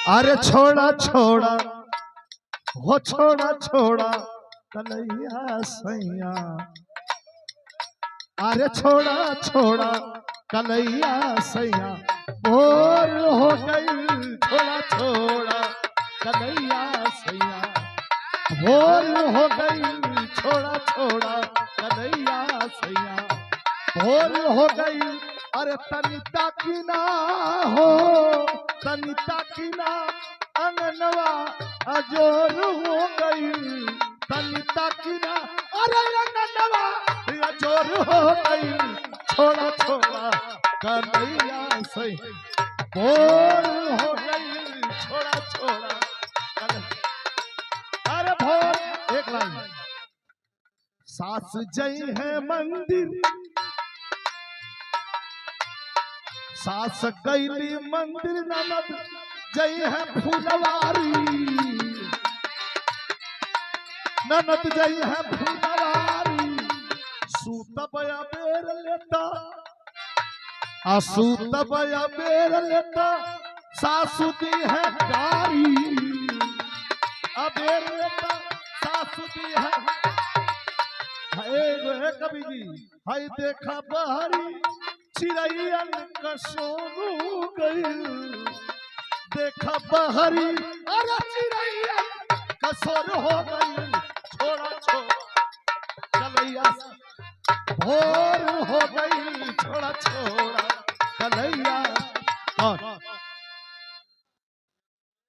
अरे छोड़ा छोड़ा हो छोड़ा छोड़ा कन्हैया सैया। अरे छोड़ा छोड़ा कन्हैया सैया बोल हो गई। छोड़ा छोड़ा कन्हैया सैया बोल हो गई। छोड़ा छोड़ा कन्हैया सैया बोल हो गई। अरे तनिता की ना हो तनिता की ना अंगनवा अजोर हो गई। तनिता की ना अरे अंगनवा अजोर हो गई। छोड़ा छोड़ा कन्हैया सैया बोल हो गई। छोड़ा छोड़ा अरे भोर एक लाइन। सास जई है मंदिर सास गैली मंदिर ननद जई है फुलवारी। ननद जई है फुलवारी। सूतबया बेर लेता सूतबया बेर लेता सासु दी है गारी। अबेर लेता सासु दी है कवि जी। हाय देखा बहरी चिड़ैयन कसोरू गई। देखा बहरी अरे चिड़ैयन कसोर हो गई। छोड़ा छोड़ा कन्हैया भोर हो गई। छोड़ा छोड़ा